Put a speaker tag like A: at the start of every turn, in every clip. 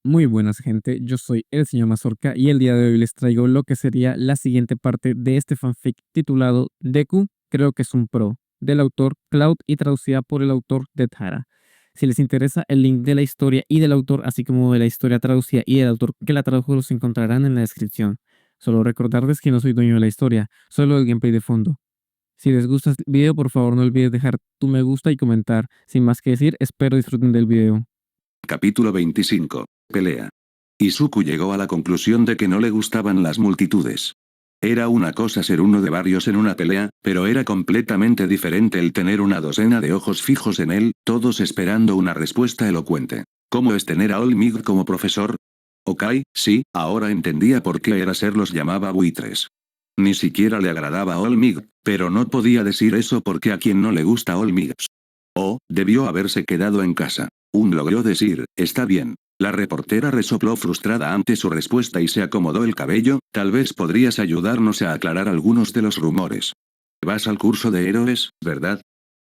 A: Muy buenas, gente. Yo soy el señor Mazorca y el día de hoy les traigo lo que sería la siguiente parte de este fanfic titulado Deku, creo que es un pro, del autor Cloud y traducida por el autor de Tara. Si les interesa, el link de la historia y del autor, así como de la historia traducida y del autor que la tradujo, los encontrarán en la descripción. Solo recordarles que no soy dueño de la historia, solo el gameplay de fondo. Si les gusta este video, por favor no olvides dejar tu me gusta y comentar. Sin más que decir, espero disfruten del video.
B: Capítulo 25. Pelea. Izuku llegó a la conclusión de que no le gustaban las multitudes. Era una cosa ser uno de varios en una pelea, pero era completamente diferente el tener una docena de ojos fijos en él, todos esperando una respuesta elocuente. ¿Cómo es tener a Olmig como profesor? Ok, sí, ahora entendía por qué Eraser los llamaba buitres. Ni siquiera le agradaba a Olmig, pero no podía decir eso porque a quien no le gusta Olmig. Oh, debió haberse quedado en casa. Logró decir, está bien. La reportera resopló frustrada ante su respuesta y se acomodó el cabello, tal vez podrías ayudarnos a aclarar algunos de los rumores. Vas al curso de héroes, ¿verdad?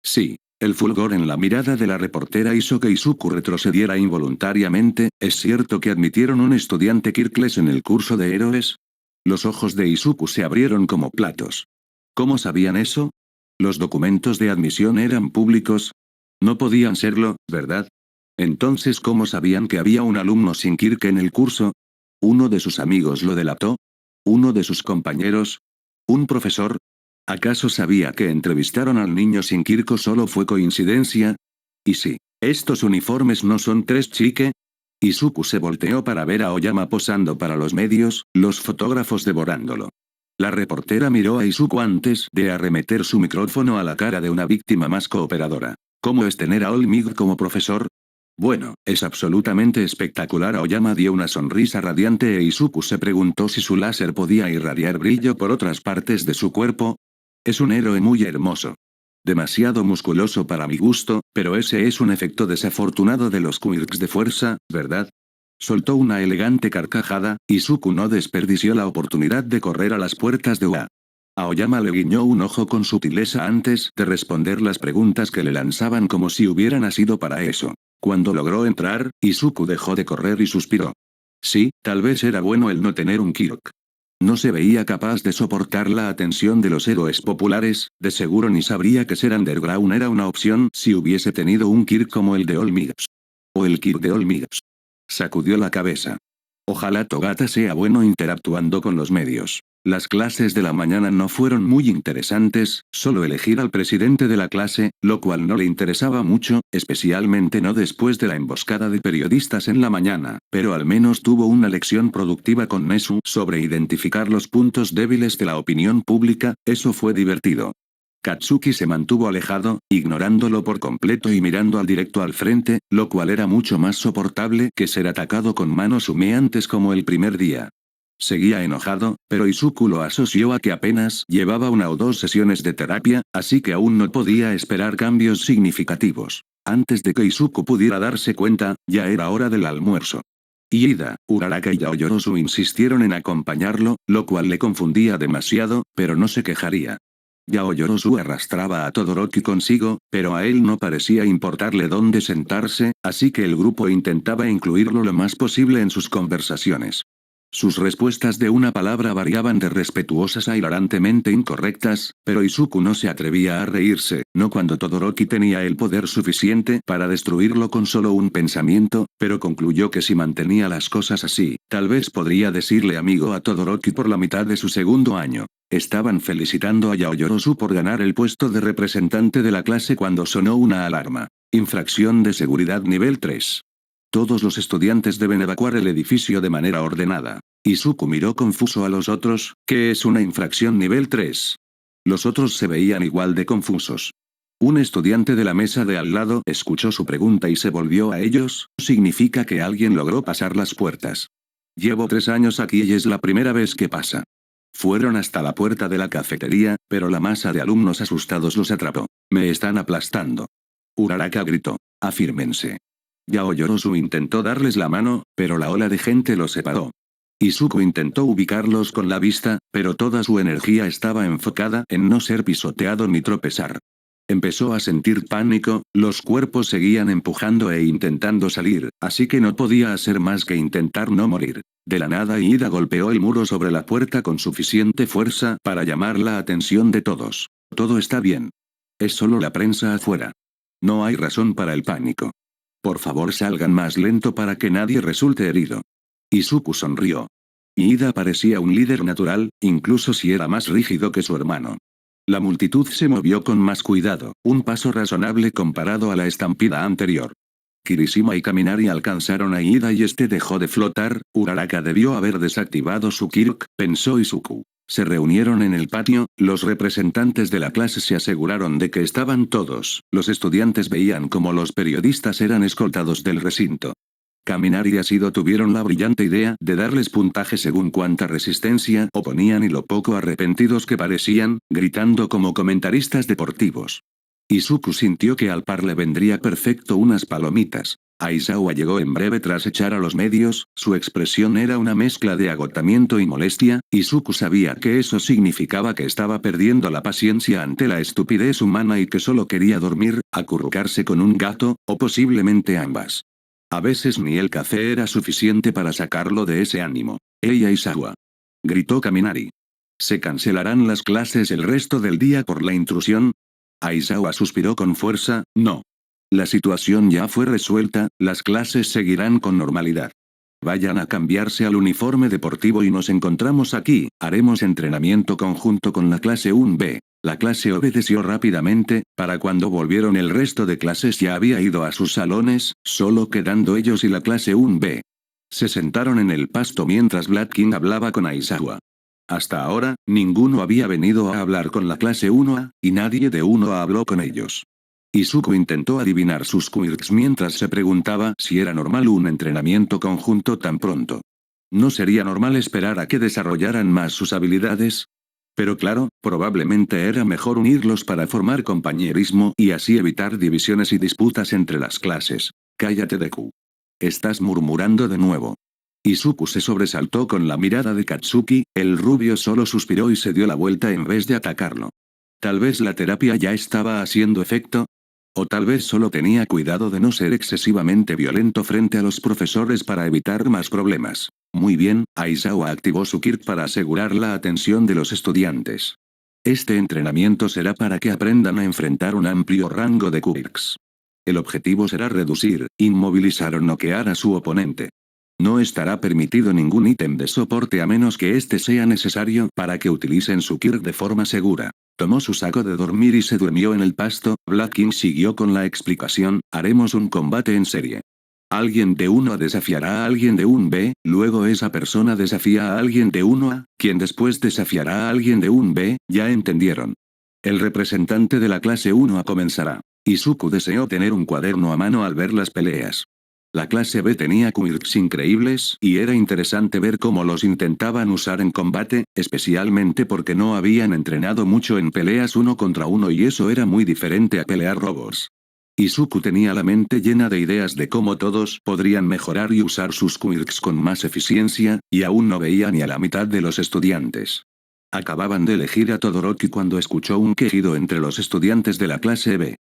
B: Sí. El fulgor en la mirada de la reportera hizo que Izuku retrocediera involuntariamente. ¿Es cierto que admitieron un estudiante Kirkles en el curso de héroes? Los ojos de Izuku se abrieron como platos. ¿Cómo sabían eso? Los documentos de admisión eran públicos. No podían serlo, ¿verdad? Entonces, ¿cómo sabían que había un alumno sin Kirk en el curso? ¿Uno de sus amigos lo delató? ¿Uno de sus compañeros? ¿Un profesor? ¿Acaso sabía que entrevistaron al niño sin Kirk o solo fue coincidencia? Y sí, ¿estos uniformes no son tres chique? Izuku se volteó para ver a Oyama posando para los medios, los fotógrafos devorándolo. La reportera miró a Izuku antes de arremeter su micrófono a la cara de una víctima más cooperadora. ¿Cómo es tener a Olmig como profesor? Bueno, es absolutamente espectacular. Aoyama dio una sonrisa radiante e Izuku se preguntó si su láser podía irradiar brillo por otras partes de su cuerpo. Es un héroe muy hermoso. Demasiado musculoso para mi gusto, pero ese es un efecto desafortunado de los quirks de fuerza, ¿verdad? Soltó una elegante carcajada, Izuku no desperdició la oportunidad de correr a las puertas de UA. Aoyama le guiñó un ojo con sutileza antes de responder las preguntas que le lanzaban como si hubiera nacido para eso. Cuando logró entrar, Izuku dejó de correr y suspiró. Sí, tal vez era bueno el no tener un Kirk. No se veía capaz de soportar la atención de los héroes populares, de seguro ni sabría que ser underground era una opción si hubiese tenido un Kirk como el de All Migs. O el Kirk de All Migs. Sacudió la cabeza. Ojalá Togata sea bueno interactuando con los medios. Las clases de la mañana no fueron muy interesantes, solo elegir al presidente de la clase, lo cual no le interesaba mucho, especialmente no después de la emboscada de periodistas en la mañana, pero al menos tuvo una lección productiva con Nesu sobre identificar los puntos débiles de la opinión pública, eso fue divertido. Katsuki se mantuvo alejado, ignorándolo por completo y mirando al directo al frente, lo cual era mucho más soportable que ser atacado con manos humeantes como el primer día. Seguía enojado, pero Izuku lo asoció a que apenas llevaba una o dos sesiones de terapia, así que aún no podía esperar cambios significativos. Antes de que Izuku pudiera darse cuenta, ya era hora del almuerzo. Iida, Uraraka y Yaoyorozu insistieron en acompañarlo, lo cual le confundía demasiado, pero no se quejaría. Yaoyorozu arrastraba a Todoroki consigo, pero a él no parecía importarle dónde sentarse, así que el grupo intentaba incluirlo lo más posible en sus conversaciones. Sus respuestas de una palabra variaban de respetuosas a hilarantemente incorrectas, pero Izuku no se atrevía a reírse, no cuando Todoroki tenía el poder suficiente para destruirlo con solo un pensamiento, pero concluyó que si mantenía las cosas así, tal vez podría decirle amigo a Todoroki por la mitad de su segundo año. Estaban felicitando a Yaoyorozu por ganar el puesto de representante de la clase cuando sonó una alarma. Infracción de seguridad nivel 3. Todos los estudiantes deben evacuar el edificio de manera ordenada. Izuku miró confuso a los otros, ¿qué es una infracción nivel 3? Los otros se veían igual de confusos. Un estudiante de la mesa de al lado escuchó su pregunta y se volvió a ellos, significa que alguien logró pasar las puertas. Llevo 3 años aquí y es la primera vez que pasa. Fueron hasta la puerta de la cafetería, pero la masa de alumnos asustados los atrapó. Me están aplastando. Uraraka gritó. Afírmense. Yaoyorozu intentó darles la mano, pero la ola de gente los separó. Izuku intentó ubicarlos con la vista, pero toda su energía estaba enfocada en no ser pisoteado ni tropezar. Empezó a sentir pánico, los cuerpos seguían empujando e intentando salir, así que no podía hacer más que intentar no morir. De la nada Ida golpeó el muro sobre la puerta con suficiente fuerza para llamar la atención de todos. Todo está bien. Es solo la prensa afuera. No hay razón para el pánico. Por favor salgan más lento para que nadie resulte herido. Izuku sonrió. Ida parecía un líder natural, incluso si era más rígido que su hermano. La multitud se movió con más cuidado, un paso razonable comparado a la estampida anterior. Kirishima y Kaminari alcanzaron a Ida y este dejó de flotar. Uraraka debió haber desactivado su Kirk, pensó Izuku. Se reunieron en el patio, los representantes de la clase se aseguraron de que estaban todos. Los estudiantes veían cómo los periodistas eran escoltados del recinto. Kaminari y Asido tuvieron la brillante idea de darles puntaje según cuánta resistencia oponían y lo poco arrepentidos que parecían, gritando como comentaristas deportivos. Izuku sintió que al par le vendría perfecto unas palomitas. Aizawa llegó en breve tras echar a los medios, su expresión era una mezcla de agotamiento y molestia. Izuku sabía que eso significaba que estaba perdiendo la paciencia ante la estupidez humana y que solo quería dormir, acurrucarse con un gato, o posiblemente ambas. A veces ni el café era suficiente para sacarlo de ese ánimo. ¡Ey Aizawa!, gritó Kaminari. ¿Se cancelarán las clases el resto del día por la intrusión? Aizawa suspiró con fuerza, no. La situación ya fue resuelta, las clases seguirán con normalidad. Vayan a cambiarse al uniforme deportivo y nos encontramos aquí, haremos entrenamiento conjunto con la clase 1B. La clase obedeció rápidamente, para cuando volvieron el resto de clases ya había ido a sus salones, solo quedando ellos y la clase 1B. Se sentaron en el pasto mientras Black King hablaba con Aizawa. Hasta ahora, ninguno había venido a hablar con la clase 1A, y nadie de 1A habló con ellos. Izuku intentó adivinar sus quirks mientras se preguntaba si era normal un entrenamiento conjunto tan pronto. ¿No sería normal esperar a que desarrollaran más sus habilidades? Pero claro, probablemente era mejor unirlos para formar compañerismo y así evitar divisiones y disputas entre las clases. Cállate Deku. Estás murmurando de nuevo. Izuku se sobresaltó con la mirada de Katsuki, el rubio solo suspiró y se dio la vuelta en vez de atacarlo. Tal vez la terapia ya estaba haciendo efecto. O tal vez solo tenía cuidado de no ser excesivamente violento frente a los profesores para evitar más problemas. Muy bien, Aizawa activó su Kirk para asegurar la atención de los estudiantes. Este entrenamiento será para que aprendan a enfrentar un amplio rango de quirks. El objetivo será reducir, inmovilizar o noquear a su oponente. No estará permitido ningún ítem de soporte a menos que este sea necesario para que utilicen su Kirk de forma segura. Tomó su saco de dormir y se durmió en el pasto. Black King siguió con la explicación, haremos un combate en serie. Alguien de 1A desafiará a alguien de 1B, luego esa persona desafía a alguien de 1A, quien después desafiará a alguien de 1B, ¿ya entendieron? El representante de la clase 1A comenzará. Izuku deseó tener un cuaderno a mano al ver las peleas. La clase B tenía quirks increíbles y era interesante ver cómo los intentaban usar en combate, especialmente porque no habían entrenado mucho en peleas uno contra uno y eso era muy diferente a pelear robots. Izuku tenía la mente llena de ideas de cómo todos podrían mejorar y usar sus quirks con más eficiencia, y aún no veía ni a la mitad de los estudiantes. Acababan de elegir a Todoroki cuando escuchó un quejido entre los estudiantes de la clase B.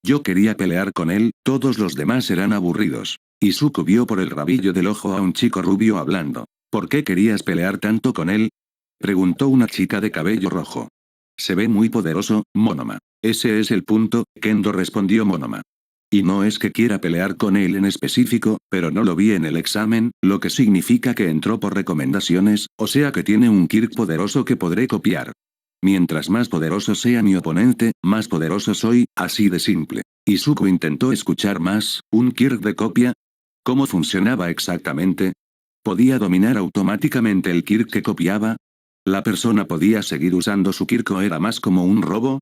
B: Yo quería pelear con él, todos los demás eran aburridos. Izuku vio por el rabillo del ojo a un chico rubio hablando. ¿Por qué querías pelear tanto con él?, preguntó una chica de cabello rojo. Se ve muy poderoso, Monoma. Ese es el punto, Kendo respondió Monoma. Y no es que quiera pelear con él en específico, pero no lo vi en el examen, lo que significa que entró por recomendaciones, o sea que tiene un Kirk poderoso que podré copiar. Mientras más poderoso sea mi oponente, más poderoso soy, así de simple. Izuku intentó escuchar más, ¿un Kirk de copia? ¿Cómo funcionaba exactamente? ¿Podía dominar automáticamente el Kirk que copiaba? ¿La persona podía seguir usando su Kirk o era más como un robo?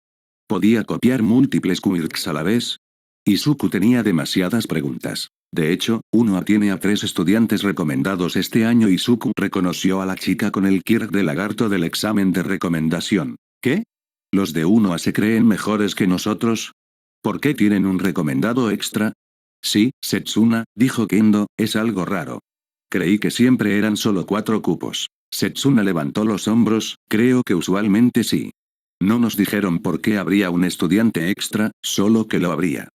B: ¿Podía copiar múltiples quirks a la vez? Izuku tenía demasiadas preguntas. De hecho, 1A tiene a 3 estudiantes recomendados este año. Izuku reconoció a la chica con el Kirk de lagarto del examen de recomendación. ¿Qué? ¿Los de 1A se creen mejores que nosotros? ¿Por qué tienen un recomendado extra? Sí, Setsuna, dijo Kendo, es algo raro. Creí que siempre eran solo 4 cupos. Setsuna levantó los hombros, creo que usualmente sí. No nos dijeron por qué habría un estudiante extra, solo que lo habría.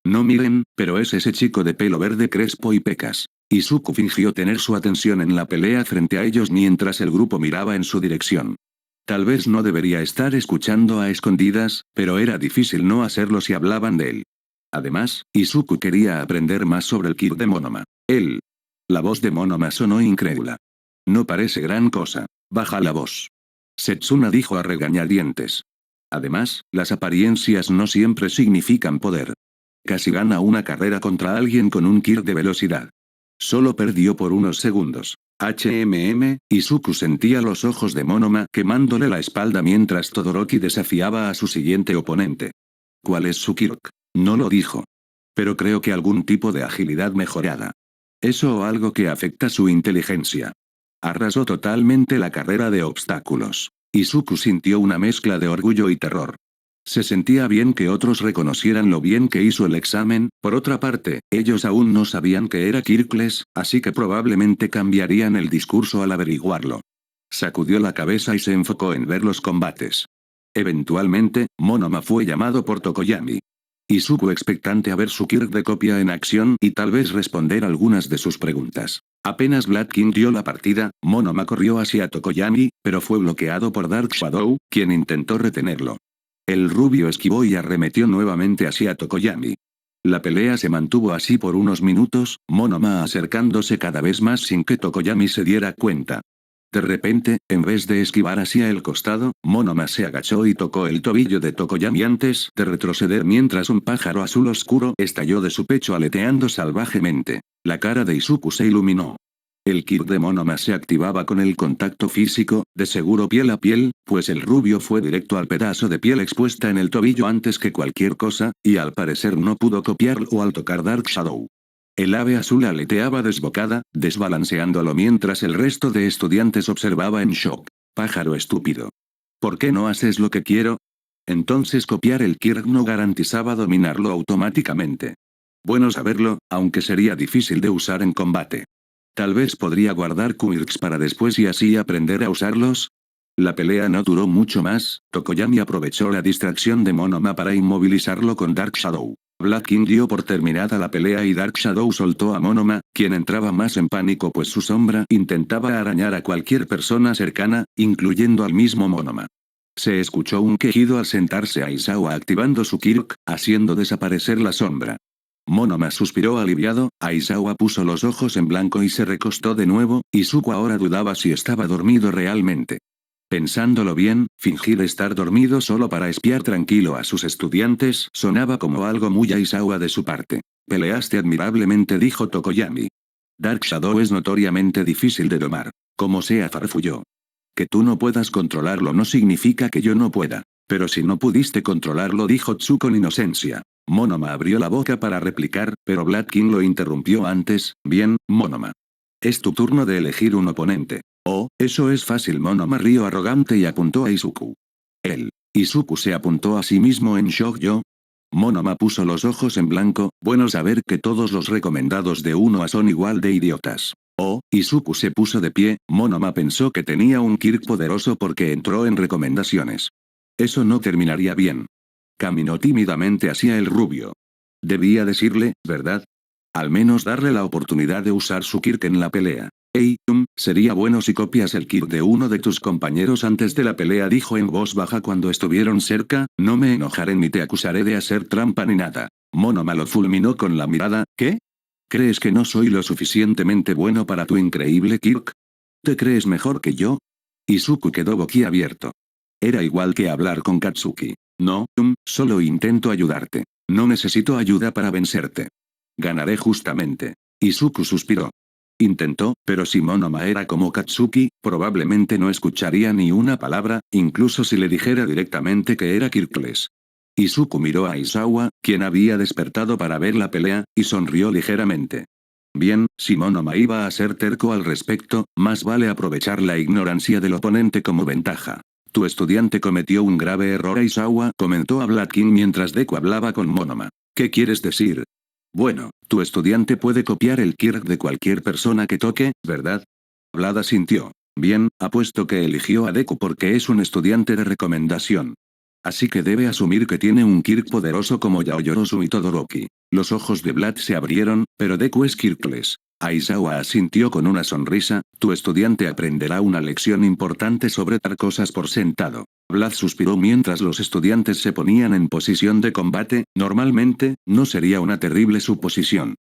B: No miren, pero es ese chico de pelo verde crespo y pecas. Izuku fingió tener su atención en la pelea frente a ellos mientras el grupo miraba en su dirección. Tal vez no debería estar escuchando a escondidas, pero era difícil no hacerlo si hablaban de él. Además, Izuku quería aprender más sobre el Kid de Monoma. Él. La voz de Monoma sonó incrédula. No parece gran cosa. Baja la voz. Setsuna dijo a regañadientes. Además, las apariencias no siempre significan poder. Casi gana una carrera contra alguien con un Kid de velocidad. Solo perdió por unos segundos. Izuku sentía los ojos de Monoma quemándole la espalda mientras Todoroki desafiaba a su siguiente oponente. ¿Cuál es su Kirk? No lo dijo. Pero creo que algún tipo de agilidad mejorada. Eso o algo que afecta su inteligencia. Arrasó totalmente la carrera de obstáculos. Izuku sintió una mezcla de orgullo y terror. Se sentía bien que otros reconocieran lo bien que hizo el examen, por otra parte, ellos aún no sabían que era Kirkles, así que probablemente cambiarían el discurso al averiguarlo. Sacudió la cabeza y se enfocó en ver los combates. Eventualmente, Monoma fue llamado por Tokoyami. Izuku expectante a ver su Kirk de copia en acción y tal vez responder algunas de sus preguntas. Apenas Black King dio la partida, Monoma corrió hacia Tokoyami, pero fue bloqueado por Dark Shadow, quien intentó retenerlo. El rubio esquivó y arremetió nuevamente hacia Tokoyami. La pelea se mantuvo así por unos minutos, Monoma acercándose cada vez más sin que Tokoyami se diera cuenta. De repente, en vez de esquivar hacia el costado, Monoma se agachó y tocó el tobillo de Tokoyami antes de retroceder mientras un pájaro azul oscuro estalló de su pecho aleteando salvajemente. La cara de Izuku se iluminó. El Kid de Monoma se activaba con el contacto físico, de seguro piel a piel, pues el rubio fue directo al pedazo de piel expuesta en el tobillo antes que cualquier cosa, y al parecer no pudo copiarlo al tocar Dark Shadow. El ave azul aleteaba desbocada, desbalanceándolo mientras el resto de estudiantes observaba en shock. Pájaro estúpido. ¿Por qué no haces lo que quiero? Entonces copiar el Kirk no garantizaba dominarlo automáticamente. Bueno saberlo, aunque sería difícil de usar en combate. Tal vez podría guardar quirks para después y así aprender a usarlos. La pelea no duró mucho más, Tokoyami aprovechó la distracción de Monoma para inmovilizarlo con Dark Shadow. Black King dio por terminada la pelea y Dark Shadow soltó a Monoma, quien entraba más en pánico pues su sombra intentaba arañar a cualquier persona cercana, incluyendo al mismo Monoma. Se escuchó un quejido al sentarse Aizawa activando su Kirk, haciendo desaparecer la sombra. Monoma suspiró aliviado, Aizawa puso los ojos en blanco y se recostó de nuevo, Izuku ahora dudaba si estaba dormido realmente. Pensándolo bien, fingir estar dormido solo para espiar tranquilo a sus estudiantes sonaba como algo muy Aizawa de su parte. Peleaste admirablemente, dijo Tokoyami. Dark Shadow es notoriamente difícil de domar. Como sea, farfulló. Que tú no puedas controlarlo no significa que yo no pueda. Pero si no pudiste controlarlo, dijo Tsu con inocencia. Monoma abrió la boca para replicar, pero Black King lo interrumpió antes. Bien, Monoma. Es tu turno de elegir un oponente. Oh, eso es fácil. Monoma rió arrogante y apuntó a Izuku. Izuku se apuntó a sí mismo en shock. ¿Yo? Monoma puso los ojos en blanco, bueno saber que todos los recomendados de Unoa son igual de idiotas. Oh, Izuku se puso de pie, Monoma pensó que tenía un Kirk poderoso porque entró en recomendaciones. Eso no terminaría bien. Caminó tímidamente hacia el rubio. Debía decirle, ¿verdad? Al menos darle la oportunidad de usar su Kirk en la pelea. Hey, sería bueno si copias el Kirk de uno de tus compañeros antes de la pelea, dijo en voz baja cuando estuvieron cerca, no me enojaré ni te acusaré de hacer trampa ni nada. Monoma lo fulminó con la mirada, ¿qué? ¿Crees que no soy lo suficientemente bueno para tu increíble Kirk? ¿Te crees mejor que yo? Izuku quedó boquiabierto. Era igual que hablar con Katsuki. No, solo intento ayudarte. No necesito ayuda para vencerte. Ganaré justamente. Izuku suspiró. Intentó, pero si Monoma era como Katsuki, probablemente no escucharía ni una palabra, incluso si le dijera directamente que era Kirkles. Izuku miró a Aizawa, quien había despertado para ver la pelea, y sonrió ligeramente. Bien, si Monoma iba a ser terco al respecto, más vale aprovechar la ignorancia del oponente como ventaja. Tu estudiante cometió un grave error, Aizawa, comentó a Black King mientras Deku hablaba con Monoma. ¿Qué quieres decir? Bueno, tu estudiante puede copiar el Kirk de cualquier persona que toque, ¿verdad? Blada sintió. Bien, apuesto que eligió a Deku porque es un estudiante de recomendación. Así que debe asumir que tiene un Kirk poderoso como Yaoyorozu y Todoroki. Los ojos de Vlad se abrieron, pero Deku es Kirkless. Aizawa asintió con una sonrisa, tu estudiante aprenderá una lección importante sobre dar cosas por sentado. Vlad suspiró mientras los estudiantes se ponían en posición de combate, normalmente, no sería una terrible suposición.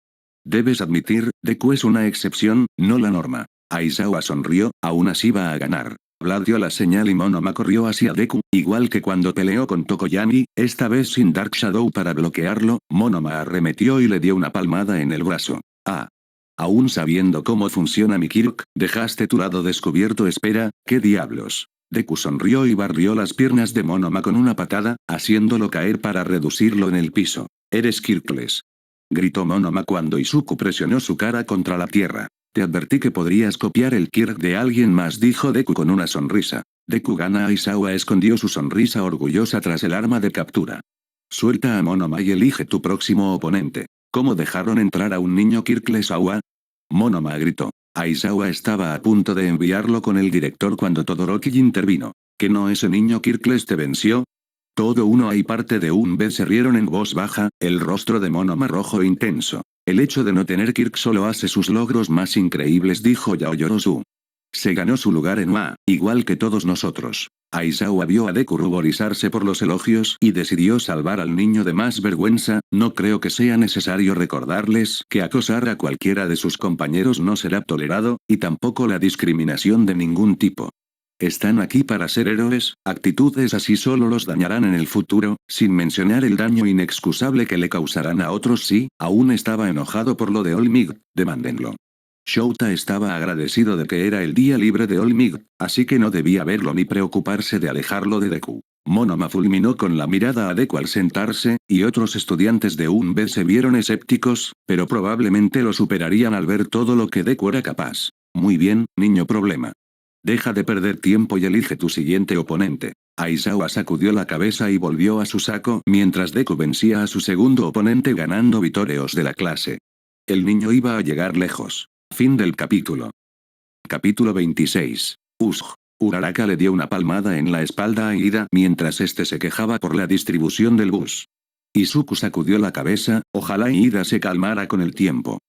B: Debes admitir, Deku es una excepción, no la norma. Aizawa sonrió, aún así va a ganar. Vlad dio la señal y Monoma corrió hacia Deku, igual que cuando peleó con Tokoyami, esta vez sin Dark Shadow para bloquearlo, Monoma arremetió y le dio una palmada en el brazo. Ah. Aún sabiendo cómo funciona mi Kirk, dejaste tu lado descubierto. Espera, ¿qué diablos? Deku sonrió y barrió las piernas de Monoma con una patada, haciéndolo caer para reducirlo en el piso. Eres Kirkless. Gritó Monoma cuando Izuku presionó su cara contra la tierra. Te advertí que podrías copiar el Kirk de alguien más, dijo Deku con una sonrisa. Deku gana. Aizawa escondió su sonrisa orgullosa tras el arma de captura. Suelta a Monoma y elige tu próximo oponente. ¿Cómo dejaron entrar a un niño Kirkless Awa? Monoma gritó. Aizawa estaba a punto de enviarlo con el director cuando Todoroki intervino. ¿Que no ese niño Kirkless te venció? Todo uno y parte de un vez se rieron en voz baja, el rostro de Monoma rojo intenso. El hecho de no tener Kirk solo hace sus logros más increíbles, dijo Yaoyorozu. Se ganó su lugar en UA, igual que todos nosotros. Aizawa vio a Deku ruborizarse por los elogios y decidió salvar al niño de más vergüenza. No creo que sea necesario recordarles que acosar a cualquiera de sus compañeros no será tolerado, y tampoco la discriminación de ningún tipo. Están aquí para ser héroes, actitudes así solo los dañarán en el futuro, sin mencionar el daño inexcusable que le causarán a otros. Sí, aún estaba enojado por lo de All Might, demándenlo. Shouta estaba agradecido de que era el día libre de All Might, así que no debía verlo ni preocuparse de alejarlo de Deku. Monoma fulminó con la mirada a Deku al sentarse, y otros estudiantes de un vez se vieron escépticos, pero probablemente lo superarían al ver todo lo que Deku era capaz. Muy bien, niño problema. Deja de perder tiempo y elige tu siguiente oponente. Aizawa sacudió la cabeza y volvió a su saco mientras Deku vencía a su segundo oponente ganando vitoreos de la clase. El niño iba a llegar lejos. Fin del capítulo. Capítulo 26. Uraraka le dio una palmada en la espalda a Ida mientras este se quejaba por la distribución del bus. Izuku sacudió la cabeza, ojalá Ida se calmara con el tiempo.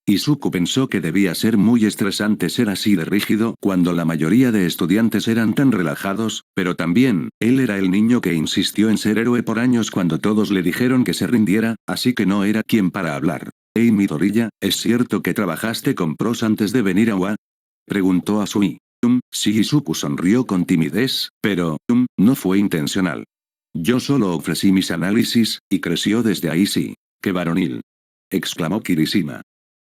B: Izuku pensó que debía ser muy estresante ser así de rígido cuando la mayoría de estudiantes eran tan relajados, pero también, él era el niño que insistió en ser héroe por años cuando todos le dijeron que se rindiera, así que no era quien para hablar. Hey Midoriya, ¿es cierto que trabajaste con pros antes de venir a UA? Preguntó Asui. Sí. Izuku sonrió con timidez, pero, no fue intencional. Yo solo ofrecí mis análisis, y creció desde ahí. Sí. ¡Qué varonil! Exclamó Kirishima.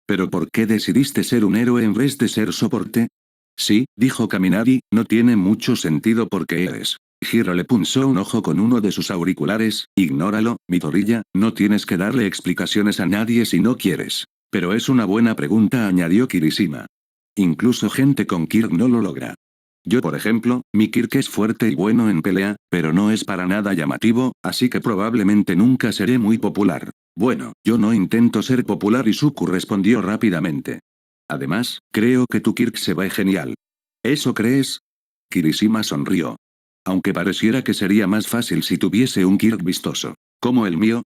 B: ¿Pero por qué decidiste ser un héroe en vez de ser soporte? Sí, dijo Kaminari, no tiene mucho sentido porque eres. Hiro le punzó un ojo con uno de sus auriculares, ignóralo, Midoriya, no tienes que darle explicaciones a nadie si no quieres. Pero es una buena pregunta, añadió Kirishima. Incluso gente con Kirk no lo logra. Yo por ejemplo, mi Kirk es fuerte y bueno en pelea, pero no es para nada llamativo, así que probablemente nunca seré muy popular. Bueno, yo no intento ser popular, Izuku respondió rápidamente. Además, creo que tu Kirk se ve genial. ¿Eso crees? Kirishima sonrió. Aunque pareciera que sería más fácil si tuviese un Kirk vistoso. ¿Como el mío?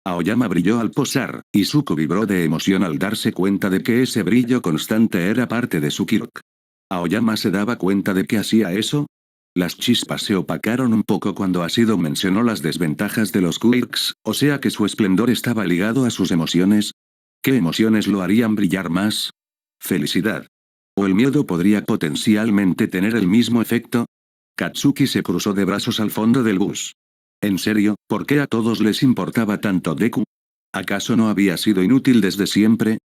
B: Aoyama brilló al posar, Izuku vibró de emoción al darse cuenta de que ese brillo constante era parte de su Kirk. ¿Aoyama se daba cuenta de que hacía eso? Las chispas se opacaron un poco cuando Ashido mencionó las desventajas de los quirks, o sea que su esplendor estaba ligado a sus emociones. ¿Qué emociones lo harían brillar más? Felicidad. ¿O el miedo podría potencialmente tener el mismo efecto? Katsuki se cruzó de brazos al fondo del bus. ¿En serio, por qué a todos les importaba tanto Deku? ¿Acaso no había sido inútil desde siempre?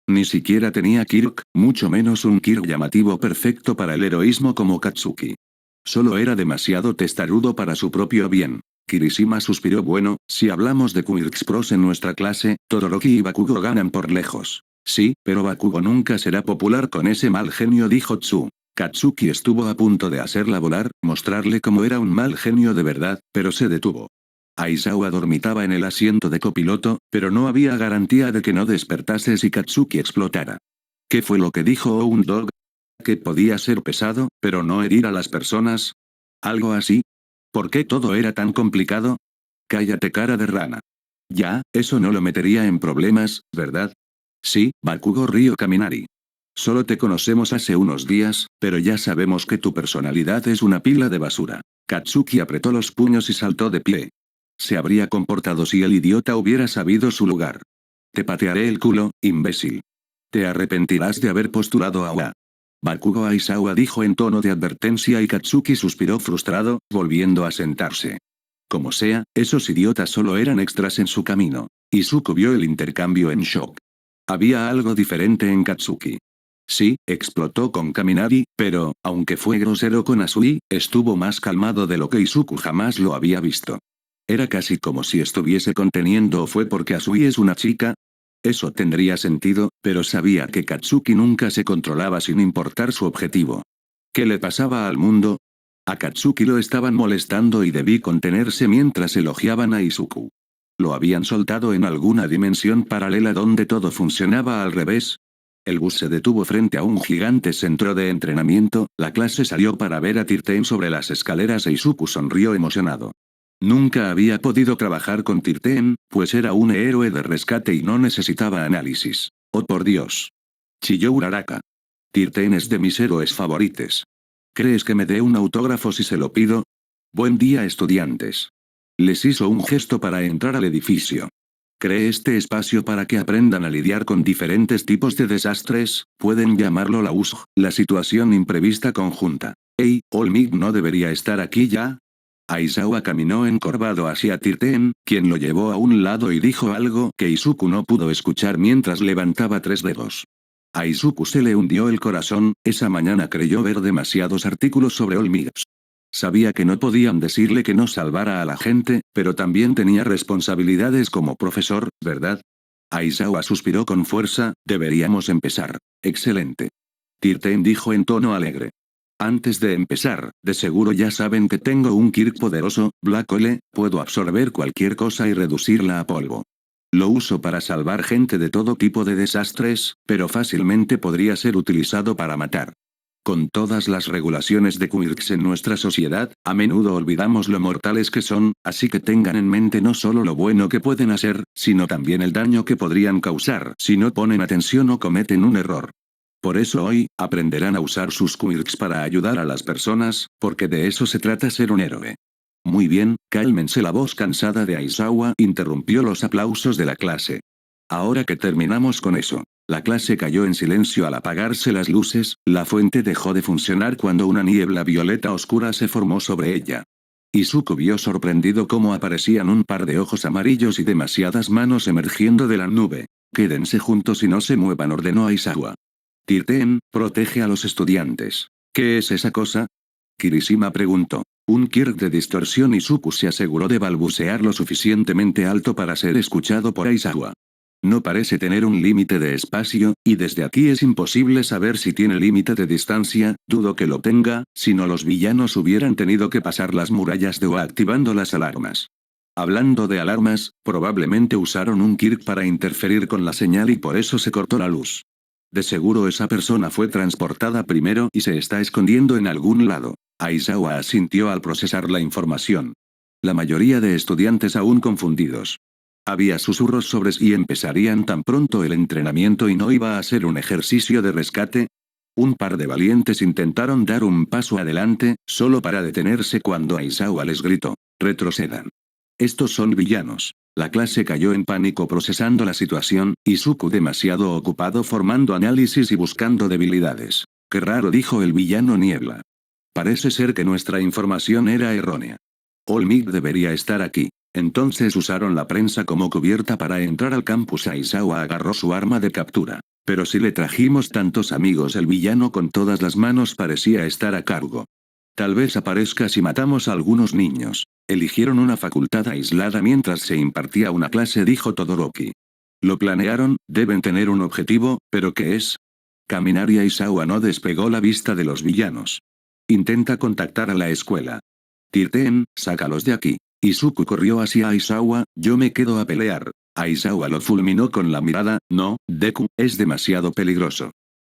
B: Ni siquiera tenía Kirk, mucho menos un Kirk llamativo perfecto para el heroísmo como Katsuki. Solo era demasiado testarudo para su propio bien. Kirishima suspiró. Bueno, si hablamos de Quirks Pros en nuestra clase, Todoroki y Bakugo ganan por lejos. Sí, pero Bakugo nunca será popular con ese mal genio, dijo Tsu. Katsuki estuvo a punto de hacerla volar, mostrarle cómo era un mal genio de verdad, pero se detuvo. Aizawa dormitaba en el asiento de copiloto, pero no había garantía de que no despertase si Katsuki explotara. ¿Qué fue lo que dijo Dog? ¿Que podía ser pesado, pero no herir a las personas? ¿Algo así? ¿Por qué todo era tan complicado? Cállate, cara de rana. Ya, eso no lo metería en problemas, ¿verdad? Sí, Bakugo Ryo Kaminari. Solo te conocemos hace unos días, pero ya sabemos que tu personalidad es una pila de basura. Katsuki apretó los puños y saltó de pie. Se habría comportado si el idiota hubiera sabido su lugar. Te patearé el culo, imbécil. Te arrepentirás de haber postulado a UA. Bakugo Aizawa dijo en tono de advertencia y Katsuki suspiró frustrado, volviendo a sentarse. Como sea, esos idiotas solo eran extras en su camino. Izuku vio el intercambio en shock. Había algo diferente en Katsuki. Sí, explotó con Kaminari, pero, aunque fue grosero con Asui, estuvo más calmado de lo que Izuku jamás lo había visto. Era casi como si estuviese conteniendo o fue porque Asui es una chica. Eso tendría sentido, pero sabía que Katsuki nunca se controlaba sin importar su objetivo. ¿Qué le pasaba al mundo? A Katsuki lo estaban molestando y debí contenerse mientras elogiaban a Izuku. ¿Lo habían soltado en alguna dimensión paralela donde todo funcionaba al revés? El bus se detuvo frente a un gigante centro de entrenamiento, la clase salió para ver a Tirten sobre las escaleras e Izuku sonrió emocionado. Nunca había podido trabajar con Tirten, pues era un héroe de rescate y no necesitaba análisis. ¡Oh por Dios! Chilló Uraraka. Tirten es de mis héroes favorites. ¿Crees que me dé un autógrafo si se lo pido? Buen día, estudiantes. Les hizo un gesto para entrar al edificio. Creé este espacio para que aprendan a lidiar con diferentes tipos de desastres, pueden llamarlo la USG, la situación imprevista conjunta. Hey, Olmig no debería estar aquí ya. Aizawa caminó encorvado hacia Tirten, quien lo llevó a un lado y dijo algo que Izuku no pudo escuchar mientras levantaba 3 dedos. A Izuku se le hundió el corazón, esa mañana creyó ver demasiados artículos sobre Olmigs. Sabía que no podían decirle que no salvara a la gente, pero también tenía responsabilidades como profesor, ¿verdad? Aizawa suspiró con fuerza, deberíamos empezar. Excelente. Tirten dijo en tono alegre. Antes de empezar, de seguro ya saben que tengo un Kirk poderoso, Black Hole, puedo absorber cualquier cosa y reducirla a polvo. Lo uso para salvar gente de todo tipo de desastres, pero fácilmente podría ser utilizado para matar. Con todas las regulaciones de quirks en nuestra sociedad, a menudo olvidamos lo mortales que son, así que tengan en mente no solo lo bueno que pueden hacer, sino también el daño que podrían causar si no ponen atención o cometen un error. Por eso hoy, aprenderán a usar sus quirks para ayudar a las personas, porque de eso se trata ser un héroe. Muy bien, cálmense. La voz cansada de Aizawa interrumpió los aplausos de la clase. Ahora que terminamos con eso. La clase cayó en silencio al apagarse las luces, la fuente dejó de funcionar cuando una niebla violeta oscura se formó sobre ella. Izuku vio sorprendido cómo aparecían un par de ojos amarillos y demasiadas manos emergiendo de la nube. Quédense juntos y no se muevan, ordenó Aizawa. Tirten, protege a los estudiantes. ¿Qué es esa cosa? Kirishima preguntó. Un kirk de distorsión. Izuku se aseguró de balbucear lo suficientemente alto para ser escuchado por Aizawa. No parece tener un límite de espacio, y desde aquí es imposible saber si tiene límite de distancia, dudo que lo tenga, si no los villanos hubieran tenido que pasar las murallas de Oa activando las alarmas. Hablando de alarmas, probablemente usaron un kirk para interferir con la señal y por eso se cortó la luz. De seguro esa persona fue transportada primero y se está escondiendo en algún lado. Aizawa asintió al procesar la información. La mayoría de estudiantes aún confundidos. Había susurros sobre si empezarían tan pronto el entrenamiento y no iba a ser un ejercicio de rescate. Un par de valientes intentaron dar un paso adelante, solo para detenerse cuando Aizawa les gritó: retrocedan. Estos son villanos. La clase cayó en pánico procesando la situación, Izuku demasiado ocupado formando análisis y buscando debilidades. Qué raro, dijo el villano Niebla. Parece ser que nuestra información era errónea. Olmig debería estar aquí. Entonces usaron la prensa como cubierta para entrar al campus. Aizawa agarró su arma de captura. Pero si le trajimos tantos amigos, el villano con todas las manos parecía estar a cargo. Tal vez aparezca si matamos a algunos niños. Eligieron una facultad aislada mientras se impartía una clase, dijo Todoroki. Lo planearon, deben tener un objetivo, ¿pero qué es? Kaminari. Aizawa no despegó la vista de los villanos. Intenta contactar a la escuela. Tirten, sácalos de aquí. Izuku corrió hacia Aizawa, yo me quedo a pelear. Aizawa lo fulminó con la mirada, no, Deku, es demasiado peligroso.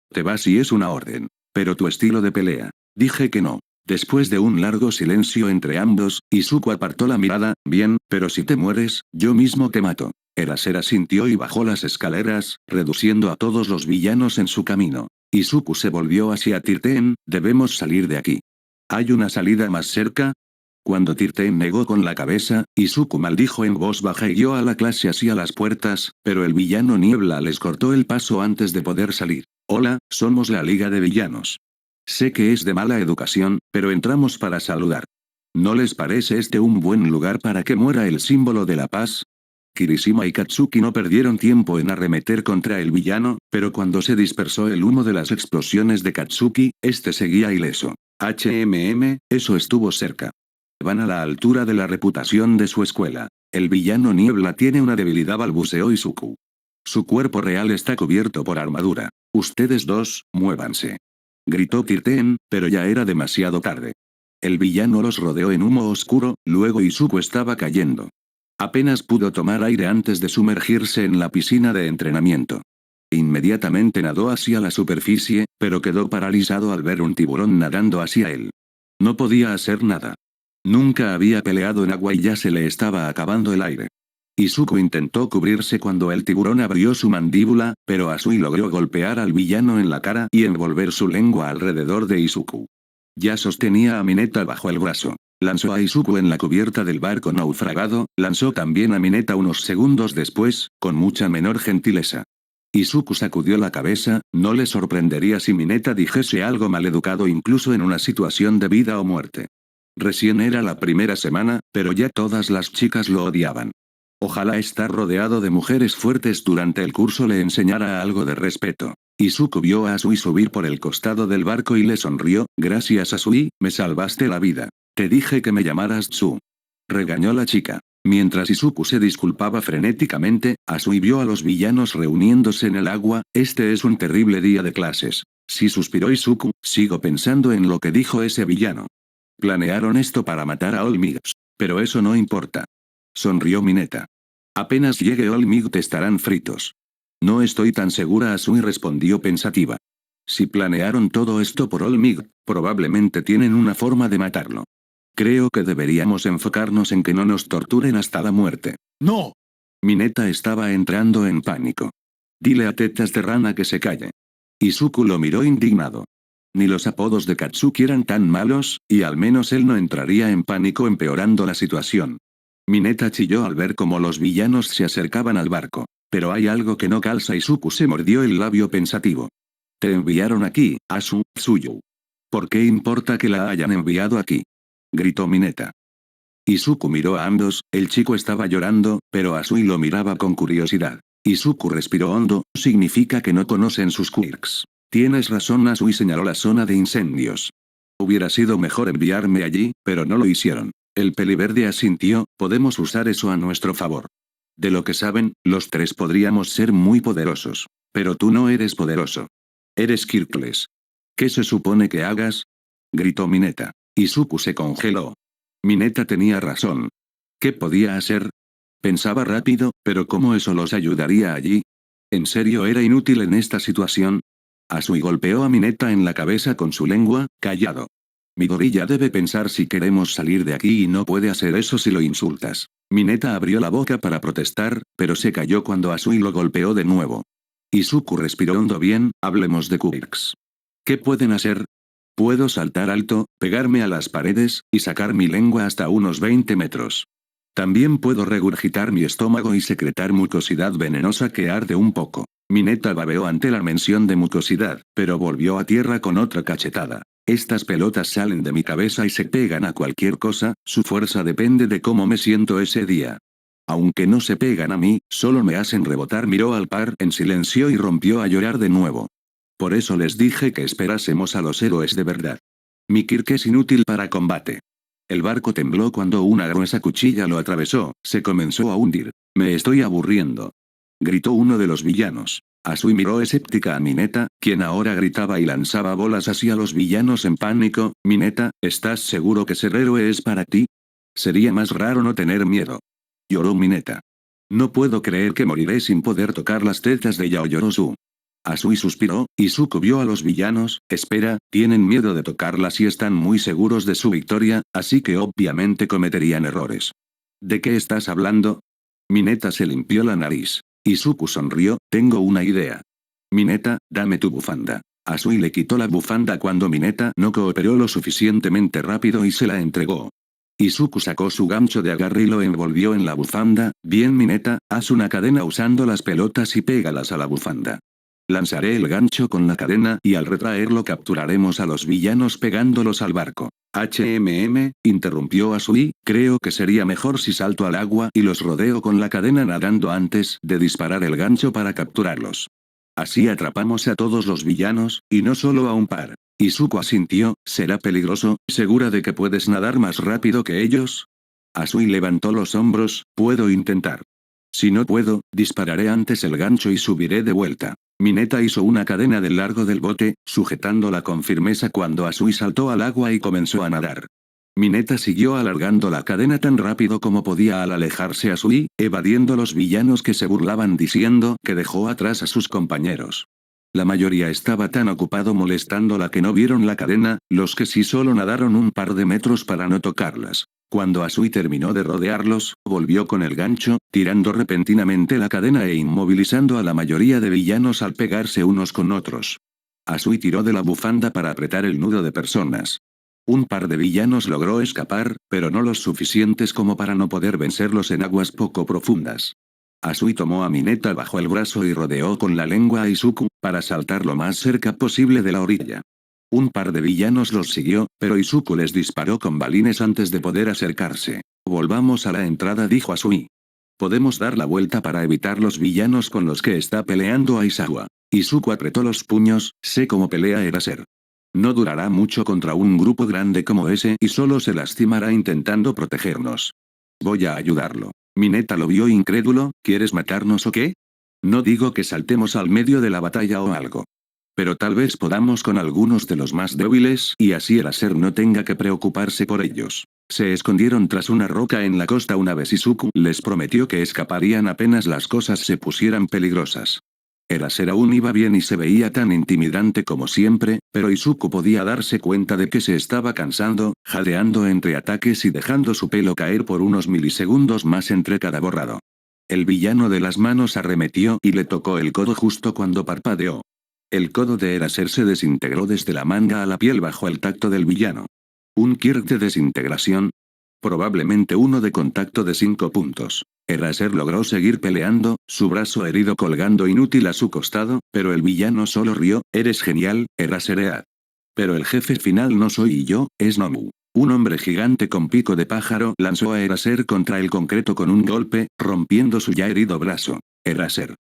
B: Te vas y es una orden. Pero tu estilo de pelea. Dije que no. Después de un largo silencio entre ambos, Izuku apartó la mirada. Bien, pero si te mueres, yo mismo te mato. Erasera asintió y bajó las escaleras, reduciendo a todos los villanos en su camino. Izuku se volvió hacia Tirten. Debemos salir de aquí. ¿Hay una salida más cerca? Cuando Tirten negó con la cabeza, Izuku maldijo en voz baja y guió a la clase hacia las puertas, pero el villano Niebla les cortó el paso antes de poder salir. Hola, somos la Liga de Villanos. Sé que es de mala educación, pero entramos para saludar. ¿No les parece este un buen lugar para que muera el símbolo de la paz? Kirishima y Katsuki no perdieron tiempo en arremeter contra el villano, pero cuando se dispersó el humo de las explosiones de Katsuki, este seguía ileso. Eso estuvo cerca. Van a la altura de la reputación de su escuela. El villano Niebla tiene una debilidad, balbuceó Izuku. Su cuerpo real está cubierto por armadura. Ustedes dos, muévanse. Gritó Tirten, pero ya era demasiado tarde. El villano los rodeó en humo oscuro, luego Izuku estaba cayendo. Apenas pudo tomar aire antes de sumergirse en la piscina de entrenamiento. Inmediatamente nadó hacia la superficie, pero quedó paralizado al ver un tiburón nadando hacia él. No podía hacer nada. Nunca había peleado en agua y ya se le estaba acabando el aire. Izuku intentó cubrirse cuando el tiburón abrió su mandíbula, pero Asui logró golpear al villano en la cara y envolver su lengua alrededor de Izuku. Ya sostenía a Mineta bajo el brazo. Lanzó a Izuku en la cubierta del barco naufragado, lanzó también a Mineta unos segundos después, con mucha menor gentileza. Izuku sacudió la cabeza. No le sorprendería si Mineta dijese algo maleducado incluso en una situación de vida o muerte. Recién era la primera semana, pero ya todas las chicas lo odiaban. Ojalá estar rodeado de mujeres fuertes durante el curso le enseñara algo de respeto. Izuku vio a Asui subir por el costado del barco y le sonrió. Gracias Asui, me salvaste la vida. Te dije que me llamaras Tsu. Regañó la chica. Mientras Izuku se disculpaba frenéticamente, Asui vio a los villanos reuniéndose en el agua. Este es un terrible día de clases. Sí, suspiró Izuku, sigo pensando en lo que dijo ese villano. Planearon esto para matar a Olmig. Pero eso no importa. Sonrió Mineta. Apenas llegue Olmig te estarán fritos. No estoy tan segura, Asui respondió pensativa. Si planearon todo esto por Olmig, probablemente tienen una forma de matarlo. Creo que deberíamos enfocarnos en que no nos torturen hasta la muerte. ¡No! Mineta estaba entrando en pánico. Dile a Tetas de Rana que se calle. Izuku lo miró indignado. Ni los apodos de Katsuki eran tan malos, y al menos él no entraría en pánico empeorando la situación. Mineta chilló al ver cómo los villanos se acercaban al barco. Pero hay algo que no calza. Izuku se mordió el labio pensativo. Te enviaron aquí, Asu, Tsuyu. ¿Por qué importa que la hayan enviado aquí? Gritó Mineta. Izuku miró a ambos. El chico estaba llorando, pero Asui lo miraba con curiosidad. Izuku respiró hondo. Significa que no conocen sus quirks. Tienes razón, Asui señaló la zona de incendios. Hubiera sido mejor enviarme allí, pero no lo hicieron. El peliverde asintió. Podemos usar eso a nuestro favor. De lo que saben, los tres podríamos ser muy poderosos. Pero tú no eres poderoso. Eres Kirkles. ¿Qué se supone que hagas? Gritó Mineta. Izuku se congeló. Mineta tenía razón. ¿Qué podía hacer? Pensaba rápido, pero ¿cómo eso los ayudaría allí? ¿En serio era inútil en esta situación? Asui golpeó a Mineta en la cabeza con su lengua. Callado. Midori ya debe pensar si queremos salir de aquí y no puede hacer eso si lo insultas. Mineta abrió la boca para protestar, pero se calló cuando Asui lo golpeó de nuevo. Izuku respiró hondo. Bien, hablemos de quirks. ¿Qué pueden hacer? Puedo saltar alto, pegarme a las paredes, y sacar mi lengua hasta unos 20 metros. También puedo regurgitar mi estómago y secretar mucosidad venenosa que arde un poco. Mineta babeó ante la mención de mucosidad, pero volvió a tierra con otra cachetada. Estas pelotas salen de mi cabeza y se pegan a cualquier cosa, su fuerza depende de cómo me siento ese día. Aunque no se pegan a mí, solo me hacen rebotar. Miró al par en silencio y rompió a llorar de nuevo. Por eso les dije que esperásemos a los héroes de verdad. Mi Kirk es inútil para combate. El barco tembló cuando una gruesa cuchilla lo atravesó. Se comenzó a hundir. Me estoy aburriendo. Gritó uno de los villanos. Asui miró escéptica a Mineta, quien ahora gritaba y lanzaba bolas hacia los villanos en pánico. Mineta, ¿estás seguro que ser héroe es para ti? Sería más raro no tener miedo. Lloró Mineta. No puedo creer que moriré sin poder tocar las tetas de Yaoyorozu. Asui suspiró. Izuku vio a los villanos. Espera, tienen miedo de tocarlas y están muy seguros de su victoria, así que obviamente cometerían errores. ¿De qué estás hablando? Mineta se limpió la nariz. Izuku sonrió. Tengo una idea. Mineta, dame tu bufanda. Asui le quitó la bufanda cuando Mineta no cooperó lo suficientemente rápido y se la entregó. Izuku sacó su gancho de agarre y lo envolvió en la bufanda. Bien Mineta, haz una cadena usando las pelotas y pégalas a la bufanda. Lanzaré el gancho con la cadena y al retraerlo capturaremos a los villanos pegándolos al barco. Interrumpió Asui, creo que sería mejor si salto al agua y los rodeo con la cadena nadando antes de disparar el gancho para capturarlos. Así atrapamos a todos los villanos, y no solo a un par. Izuku asintió, ¿será peligroso? ¿Segura de que puedes nadar más rápido que ellos? Asui levantó los hombros, puedo intentar. Si no puedo, dispararé antes el gancho y subiré de vuelta. Mineta hizo una cadena del largo del bote, sujetándola con firmeza cuando Asui saltó al agua y comenzó a nadar. Mineta siguió alargando la cadena tan rápido como podía al alejarse Asui, evadiendo los villanos que se burlaban diciendo que dejó atrás a sus compañeros. La mayoría estaba tan ocupado molestándola que no vieron la cadena, los que sí solo nadaron un par de metros para no tocarlas. Cuando Asui terminó de rodearlos, volvió con el gancho, tirando repentinamente la cadena e inmovilizando a la mayoría de villanos al pegarse unos con otros. Asui tiró de la bufanda para apretar el nudo de personas. Un par de villanos logró escapar, pero no los suficientes como para no poder vencerlos en aguas poco profundas. Asui tomó a Mineta bajo el brazo y rodeó con la lengua a Izuku, para saltar lo más cerca posible de la orilla. Un par de villanos los siguió, pero Izuku les disparó con balines antes de poder acercarse. Volvamos a la entrada, dijo Asui. Podemos dar la vuelta para evitar los villanos con los que está peleando Aizawa. Izuku apretó los puños, sé cómo pelea Eraser. No durará mucho contra un grupo grande como ese y solo se lastimará intentando protegernos. Voy a ayudarlo. Mineta lo vio incrédulo, ¿quieres matarnos o qué? No digo que saltemos al medio de la batalla o algo. Pero tal vez podamos con algunos de los más débiles y así Eraser no tenga que preocuparse por ellos. Se escondieron tras una roca en la costa una vez Izuku les prometió que escaparían apenas las cosas se pusieran peligrosas. Eraser aún iba bien y se veía tan intimidante como siempre, pero Izuku podía darse cuenta de que se estaba cansando, jadeando entre ataques y dejando su pelo caer por unos milisegundos más entre cada borrado. El villano de las manos arremetió y le tocó el codo justo cuando parpadeó. El codo de Eraser se desintegró desde la manga a la piel bajo el tacto del villano. ¿Un kirk de desintegración? Probablemente uno de contacto de 5 puntos. Eraser logró seguir peleando, su brazo herido colgando inútil a su costado, pero el villano solo rió, eres genial, Eraser. Pero el jefe final no soy yo, es Nomu. Un hombre gigante con pico de pájaro lanzó a Eraser contra el concreto con un golpe, rompiendo su ya herido brazo. Eraser.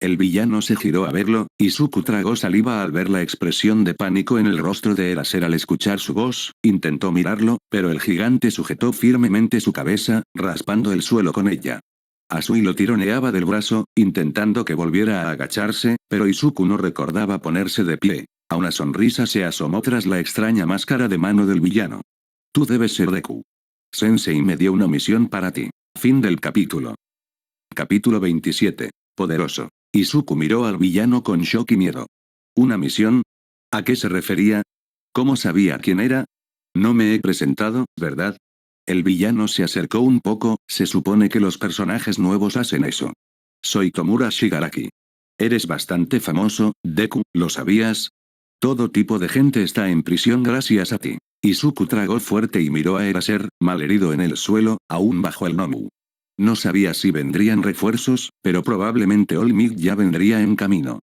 B: El villano se giró a verlo, y Izuku tragó saliva al ver la expresión de pánico en el rostro de Eraser al escuchar su voz, intentó mirarlo, pero el gigante sujetó firmemente su cabeza, raspando el suelo con ella. Asui lo tironeaba del brazo, intentando que volviera a agacharse, pero Izuku no recordaba ponerse de pie. A una sonrisa se asomó tras la extraña máscara de mano del villano. Tú debes ser Deku. Sensei me dio una misión para ti. Fin del capítulo. Capítulo 27. Poderoso. Izuku miró al villano con shock y miedo. ¿Una misión? ¿A qué se refería? ¿Cómo sabía quién era? No me he presentado, ¿verdad? El villano se acercó un poco, se supone que los personajes nuevos hacen eso. Soy Tomura Shigaraki. Eres bastante famoso, Deku, ¿lo sabías? Todo tipo de gente está en prisión gracias a ti. Izuku tragó fuerte y miró a Eraser, malherido en el suelo, aún bajo el Nomu. No sabía si vendrían refuerzos, pero probablemente All Might ya vendría en camino.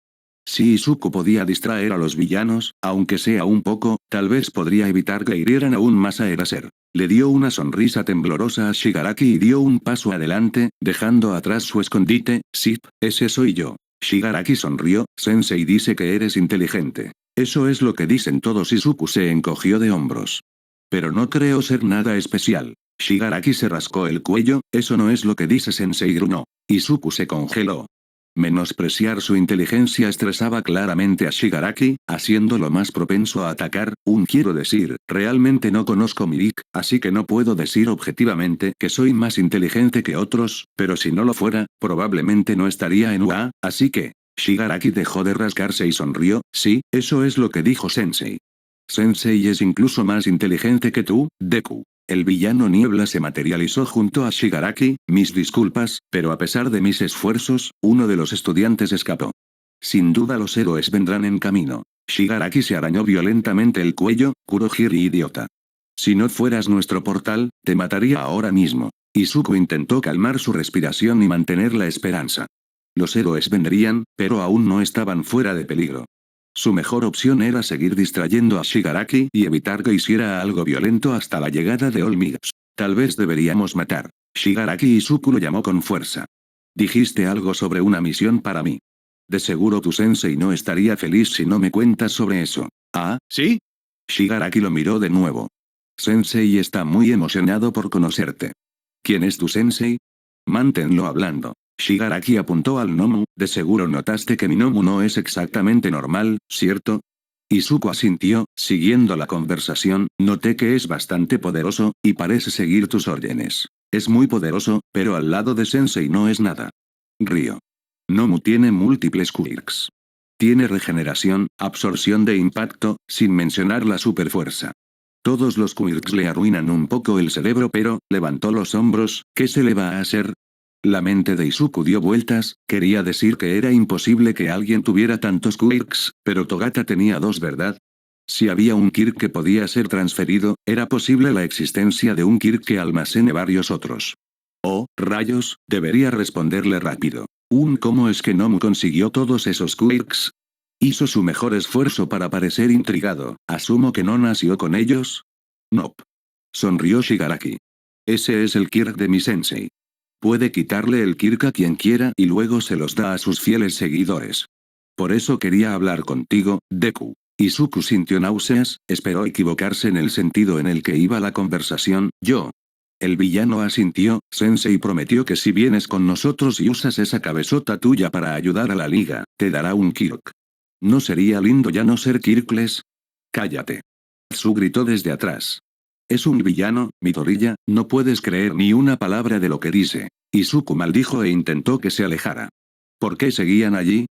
B: Si Izuku podía distraer a los villanos, aunque sea un poco, tal vez podría evitar que hirieran aún más a Eraser. Le dio una sonrisa temblorosa a Shigaraki y dio un paso adelante, dejando atrás su escondite. Sí, ese soy yo. Shigaraki sonrió, Sensei dice que eres inteligente. Eso es lo que dicen todos. Izuku se encogió de hombros. Pero no creo ser nada especial. Shigaraki se rascó el cuello, eso no es lo que dice Sensei gruñó. Izuku se congeló. Menospreciar su inteligencia estresaba claramente a Shigaraki, haciéndolo más propenso a atacar. Quiero decir, realmente no conozco mi Mirik, así que no puedo decir objetivamente que soy más inteligente que otros, pero si no lo fuera, probablemente no estaría en UA, así que... Shigaraki dejó de rascarse y sonrió. Sí, eso es lo que dijo Sensei. Sensei es incluso más inteligente que tú, Deku. El villano Niebla se materializó junto a Shigaraki. Mis disculpas, pero a pesar de mis esfuerzos, uno de los estudiantes escapó. Sin duda los héroes vendrán en camino. Shigaraki se arañó violentamente el cuello. Kurohiri idiota. Si no fueras nuestro portal, te mataría ahora mismo. Izuku intentó calmar su respiración y mantener la esperanza. Los héroes vendrían, pero aún no estaban fuera de peligro. Su mejor opción era seguir distrayendo a Shigaraki y evitar que hiciera algo violento hasta la llegada de All Might. Tal vez deberíamos matar. Shigaraki. Izuku lo llamó con fuerza. Dijiste algo sobre una misión para mí. De seguro tu sensei no estaría feliz si no me cuentas sobre eso. ¿Ah, sí? Shigaraki lo miró de nuevo. Sensei está muy emocionado por conocerte. ¿Quién es tu sensei? Manténlo hablando. Shigaraki apuntó al gnomo. De seguro notaste que mi gnomo no es exactamente normal, ¿cierto? Izuku asintió, siguiendo la conversación. Noté que es bastante poderoso, y parece seguir tus órdenes. Es muy poderoso, pero al lado de Sensei no es nada. Río. Gnomo tiene múltiples quirks. Tiene regeneración, absorción de impacto, sin mencionar la superfuerza. Todos los quirks le arruinan un poco el cerebro, pero, levantó los hombros. ¿Qué se le va a hacer? La mente de Izuku dio vueltas. Quería decir que era imposible que alguien tuviera tantos quirks, pero Togata tenía dos, ¿verdad? Si había un quirk que podía ser transferido, era posible la existencia de un quirk que almacene varios otros. Oh, rayos, debería responderle rápido. ¿Cómo es que Nomu consiguió todos esos quirks? Hizo su mejor esfuerzo para parecer intrigado. ¿Asumo que no nació con ellos? Nope. Sonrió Shigaraki. Ese es el quirk de mi sensei. Puede quitarle el quirk a quien quiera y luego se los da a sus fieles seguidores. Por eso quería hablar contigo, Deku. Izuku sintió náuseas, esperó equivocarse en el sentido en el que iba la conversación. Yo. El villano asintió. Sensei prometió que si vienes con nosotros y usas esa cabezota tuya para ayudar a la liga, te dará un quirk. ¿No sería lindo ya no ser quirkles? Cállate. Su gritó desde atrás. Es un villano, Midoriya, no puedes creer ni una palabra de lo que dice. Izuku maldijo e intentó que se alejara. ¿Por qué seguían allí?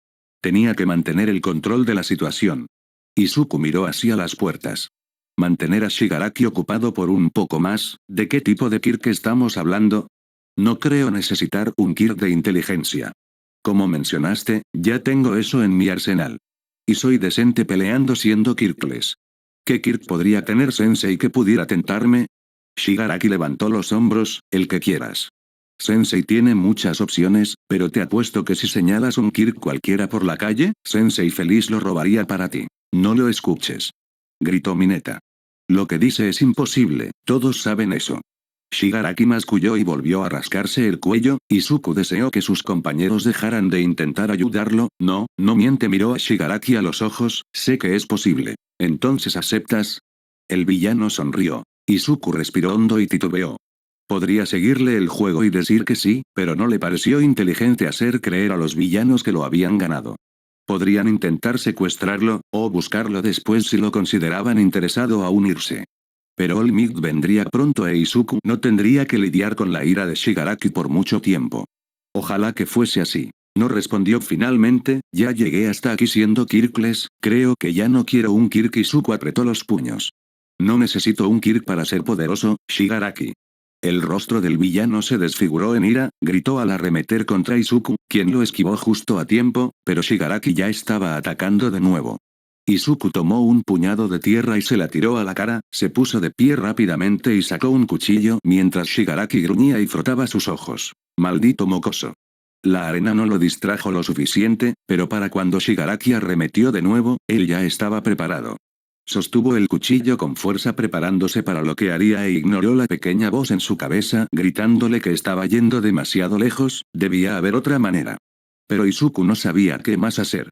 B: Tenía que mantener el control de la situación. Izuku miró hacia las puertas. Mantener a Shigaraki ocupado por un poco más. ¿De qué tipo de quirk estamos hablando? No creo necesitar un quirk de inteligencia. Como mencionaste, ya tengo eso en mi arsenal. Y soy decente peleando siendo quirkles. ¿Qué quirk podría tener Sensei que pudiera tentarme? Shigaraki levantó los hombros. El que quieras. Sensei tiene muchas opciones, pero te apuesto que si señalas un quirk cualquiera por la calle, Sensei feliz lo robaría para ti. No lo escuches. Gritó Mineta. Lo que dice es imposible, todos saben eso. Shigaraki masculló y volvió a rascarse el cuello. Izuku deseó que sus compañeros dejaran de intentar ayudarlo. No, no miente, miró a Shigaraki a los ojos. Sé que es posible. ¿Entonces aceptas? El villano sonrió. Izuku respiró hondo y titubeó. Podría seguirle el juego y decir que sí, pero no le pareció inteligente hacer creer a los villanos que lo habían ganado. Podrían intentar secuestrarlo, o buscarlo después si lo consideraban interesado a unirse. Pero All Might vendría pronto e Izuku no tendría que lidiar con la ira de Shigaraki por mucho tiempo. Ojalá que fuese así. No respondió finalmente. Ya llegué hasta aquí siendo quirkles, creo que ya no quiero un quirk. Izuku apretó los puños. No necesito un quirk para ser poderoso, Shigaraki. El rostro del villano se desfiguró en ira, gritó al arremeter contra Izuku, quien lo esquivó justo a tiempo, pero Shigaraki ya estaba atacando de nuevo. Izuku tomó un puñado de tierra y se la tiró a la cara, se puso de pie rápidamente y sacó un cuchillo mientras Shigaraki gruñía y frotaba sus ojos. Maldito mocoso. La arena no lo distrajo lo suficiente, pero para cuando Shigaraki arremetió de nuevo, él ya estaba preparado. Sostuvo el cuchillo con fuerza preparándose para lo que haría e ignoró la pequeña voz en su cabeza gritándole que estaba yendo demasiado lejos. Debía haber otra manera. Pero Izuku no sabía qué más hacer.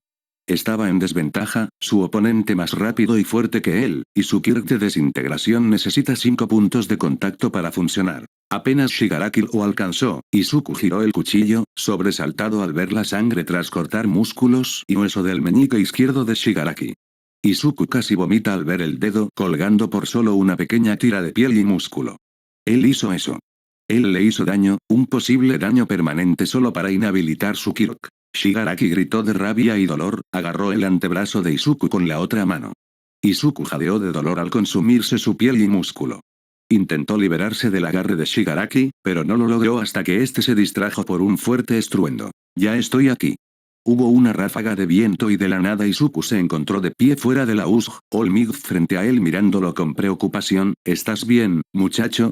B: Estaba en desventaja, su oponente más rápido y fuerte que él, y su quirk de desintegración necesita 5 puntos de contacto para funcionar. Apenas Shigaraki lo alcanzó, Izuku giró el cuchillo, sobresaltado al ver la sangre tras cortar músculos y hueso del meñique izquierdo de Shigaraki. Izuku casi vomita al ver el dedo colgando por solo una pequeña tira de piel y músculo. Él hizo eso. Él le hizo daño, un posible daño permanente solo para inhabilitar su quirk. Shigaraki gritó de rabia y dolor, agarró el antebrazo de Izuku con la otra mano. Izuku jadeó de dolor al consumirse su piel y músculo. Intentó liberarse del agarre de Shigaraki, pero no lo logró hasta que este se distrajo por un fuerte estruendo. Ya estoy aquí. Hubo una ráfaga de viento y de la nada Izuku se encontró de pie fuera de la USG, All Might frente a él mirándolo con preocupación. ¿Estás bien, muchacho?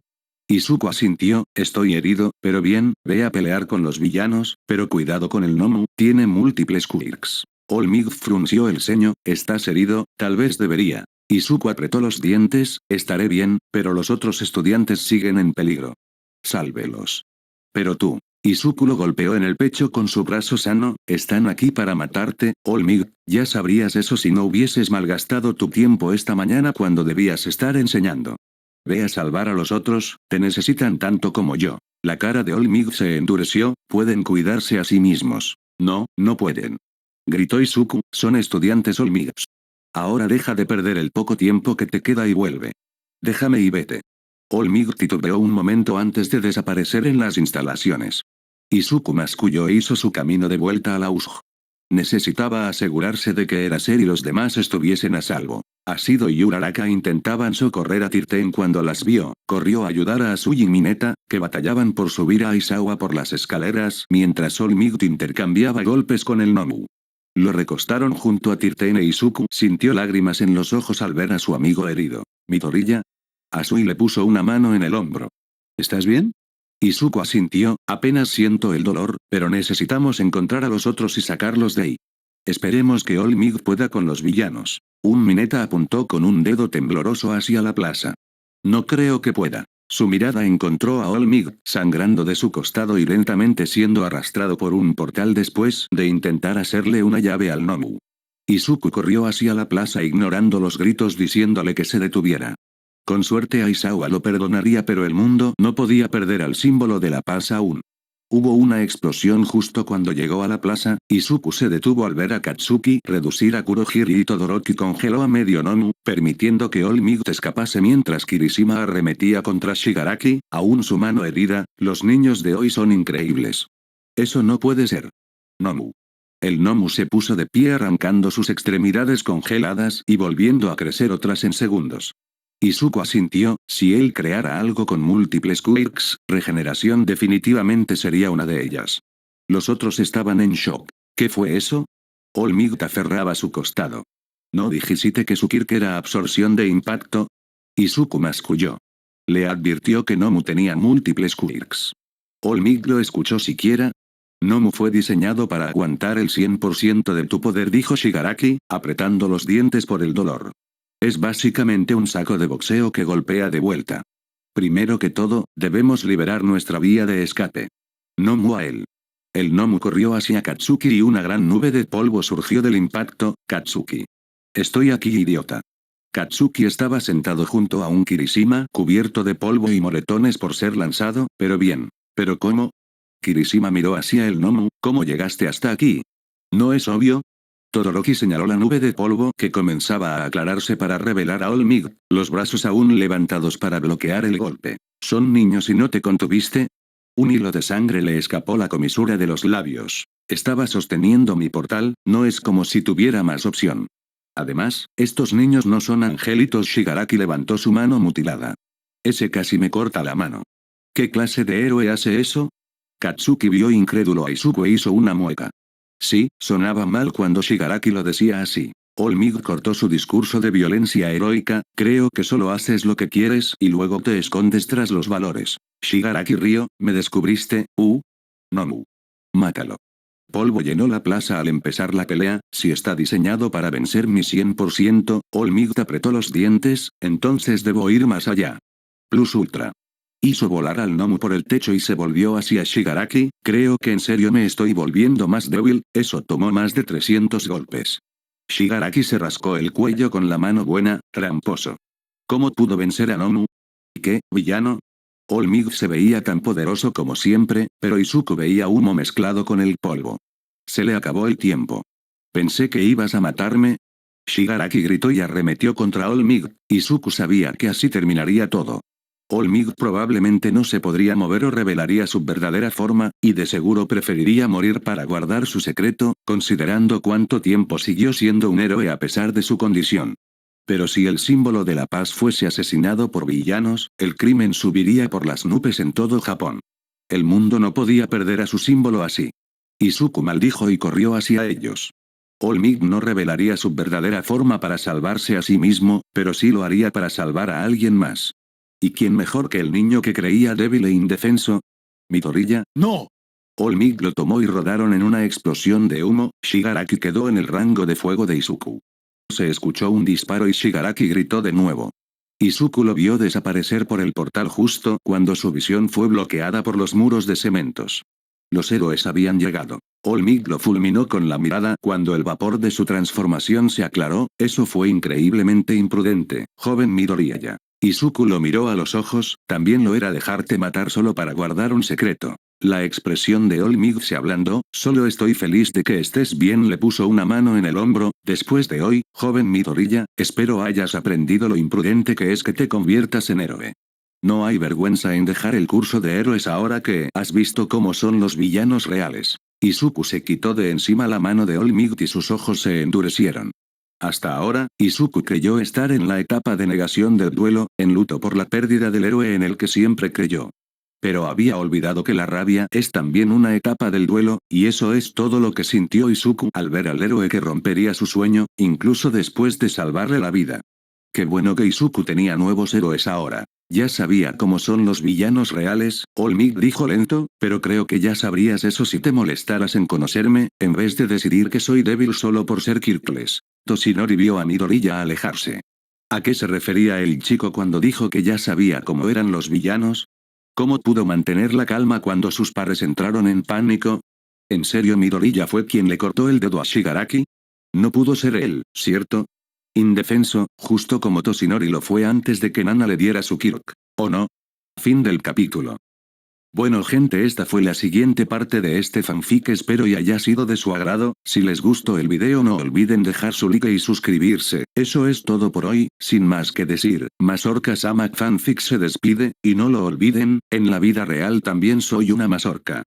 B: Izuku asintió, estoy herido, pero bien, ve a pelear con los villanos, pero cuidado con el Nomu, tiene múltiples quirks. All Might frunció el ceño, ¿estás herido? Tal vez debería. Izuku apretó los dientes, estaré bien, pero los otros estudiantes siguen en peligro. Sálvelos. Pero tú. Izuku lo golpeó en el pecho con su brazo sano, están aquí para matarte, All Might, ya sabrías eso si no hubieses malgastado tu tiempo esta mañana cuando debías estar enseñando. Ve a salvar a los otros, te necesitan tanto como yo. La cara de All Might se endureció, pueden cuidarse a sí mismos. No, no pueden. Gritó Izuku, son estudiantes All Might. Ahora deja de perder el poco tiempo que te queda y vuelve. Déjame y vete. All Might titubeó un momento antes de desaparecer en las instalaciones. Izuku masculló e hizo su camino de vuelta a la USG. Necesitaba asegurarse de que Eraser y los demás estuviesen a salvo. Ashido y Uraraka intentaban socorrer a Tirten cuando las vio, corrió a ayudar a Asuyi y Mineta, que batallaban por subir a Aizawa por las escaleras, mientras All Might intercambiaba golpes con el Nomu. Lo recostaron junto a Tirten e Izuku sintió lágrimas en los ojos al ver a su amigo herido. ¿Midoriya? Asui le puso una mano en el hombro. ¿Estás bien? Izuku asintió, apenas siento el dolor, pero necesitamos encontrar a los otros y sacarlos de ahí. Esperemos que All Might pueda con los villanos. Un Mineta apuntó con un dedo tembloroso hacia la plaza. No creo que pueda. Su mirada encontró a All Might, sangrando de su costado y lentamente siendo arrastrado por un portal después de intentar hacerle una llave al Nomu. Izuku corrió hacia la plaza ignorando los gritos diciéndole que se detuviera. Con suerte Aizawa lo perdonaría pero el mundo no podía perder al símbolo de la paz aún. Hubo una explosión justo cuando llegó a la plaza, Izuku se detuvo al ver a Katsuki reducir a Kurohiri y Todoroki congeló a medio Nomu, permitiendo que All Might escapase mientras Kirishima arremetía contra Shigaraki, aún su mano herida, los niños de hoy son increíbles. Eso no puede ser. Nomu. El Nomu se puso de pie arrancando sus extremidades congeladas y volviendo a crecer otras en segundos. Izuku asintió, si él creara algo con múltiples quirks, regeneración definitivamente sería una de ellas. Los otros estaban en shock. ¿Qué fue eso? All Might aferraba su costado. ¿No dijiste que su quirk era absorción de impacto? Izuku masculló. Le advirtió que Nomu tenía múltiples quirks. All Might lo escuchó siquiera. Nomu fue diseñado para aguantar el 100% de tu poder, dijo Shigaraki, apretando los dientes por el dolor. Es básicamente un saco de boxeo que golpea de vuelta. Primero que todo, debemos liberar nuestra vía de escape. Nomu a él. El Nomu corrió hacia Katsuki y una gran nube de polvo surgió del impacto. Katsuki. Estoy aquí, idiota. Katsuki estaba sentado junto a un Kirishima cubierto de polvo y moretones por ser lanzado, pero bien. ¿Pero cómo? Kirishima miró hacia el Nomu, ¿cómo llegaste hasta aquí? ¿No es obvio? Todoroki señaló la nube de polvo que comenzaba a aclararse para revelar a All Might, los brazos aún levantados para bloquear el golpe. ¿Son niños y no te contuviste? Un hilo de sangre le escapó la comisura de los labios. Estaba sosteniendo mi portal, no es como si tuviera más opción. Además, estos niños no son angelitos. Shigaraki levantó su mano mutilada. Ese casi me corta la mano. ¿Qué clase de héroe hace eso? Katsuki vio incrédulo a Izuku e hizo una mueca. Sí, sonaba mal cuando Shigaraki lo decía así. All Might cortó su discurso de violencia heroica, creo que solo haces lo que quieres y luego te escondes tras los valores. Shigaraki rió, ¿me descubriste? Nomu. Mátalo. Polvo llenó la plaza al empezar la pelea, si está diseñado para vencer mi 100%, All Might apretó los dientes, entonces debo ir más allá. Plus Ultra. Hizo volar al Nomu por el techo y se volvió hacia Shigaraki, creo que en serio me estoy volviendo más débil, eso tomó más de 300 golpes. Shigaraki se rascó el cuello con la mano buena, tramposo. ¿Cómo pudo vencer a Nomu? ¿Qué, villano? All Might se veía tan poderoso como siempre, pero Izuku veía humo mezclado con el polvo. Se le acabó el tiempo. Pensé que ibas a matarme. Shigaraki gritó y arremetió contra All Might, Izuku sabía que así terminaría todo. All Might probablemente no se podría mover o revelaría su verdadera forma, y de seguro preferiría morir para guardar su secreto, considerando cuánto tiempo siguió siendo un héroe a pesar de su condición. Pero si el símbolo de la paz fuese asesinado por villanos, el crimen subiría por las nubes en todo Japón. El mundo no podía perder a su símbolo así. Izuku maldijo y corrió hacia ellos. All Might no revelaría su verdadera forma para salvarse a sí mismo, pero sí lo haría para salvar a alguien más. ¿Y quién mejor que el niño que creía débil e indefenso? Midoriya.
C: ¡No!
B: All Might lo tomó y rodaron en una explosión de humo. Shigaraki quedó en el rango de fuego de Izuku. Se escuchó un disparo y Shigaraki gritó de nuevo. Izuku lo vio desaparecer por el portal justo cuando su visión fue bloqueada por los muros de cementos. Los héroes habían llegado. All Might lo fulminó con la mirada cuando el vapor de su transformación se aclaró. Eso fue increíblemente imprudente, joven Midoriya. Izuku lo miró a los ojos. También lo era dejarte matar solo para guardar un secreto. La expresión de All Might se ablandó. Solo estoy feliz de que estés bien. Le puso una mano en el hombro. Después de hoy, joven Midoriya, espero hayas aprendido lo imprudente que es que te conviertas en héroe. No hay vergüenza en dejar el curso de héroes ahora que has visto cómo son los villanos reales. Izuku se quitó de encima la mano de All Might y sus ojos se endurecieron. Hasta ahora, Izuku creyó estar en la etapa de negación del duelo, en luto por la pérdida del héroe en el que siempre creyó. Pero había olvidado que la rabia es también una etapa del duelo, y eso es todo lo que sintió Izuku al ver al héroe que rompería su sueño, incluso después de salvarle la vida. Qué bueno que Izuku tenía nuevos héroes ahora. Ya sabía cómo son los villanos reales, All Might dijo lento, pero creo que ya sabrías eso si te molestaras en conocerme, en vez de decidir que soy débil solo por ser Kirkles. Toshinori vio a Midoriya alejarse. ¿A qué se refería el chico cuando dijo que ya sabía cómo eran los villanos? ¿Cómo pudo mantener la calma cuando sus pares entraron en pánico? ¿En serio Midoriya fue quien le cortó el dedo a Shigaraki? No pudo ser él, ¿cierto? Indefenso, justo como Toshinori lo fue antes de que Nana le diera su Kirk. ¿O no? Fin del capítulo. Bueno gente, esta fue la siguiente parte de este fanfic, espero y haya sido de su agrado. Si les gustó el video no olviden dejar su like y suscribirse. Eso es todo por hoy, sin más que decir, Mazorca-sama Fanfic se despide, y no lo olviden, en la vida real también soy una mazorca.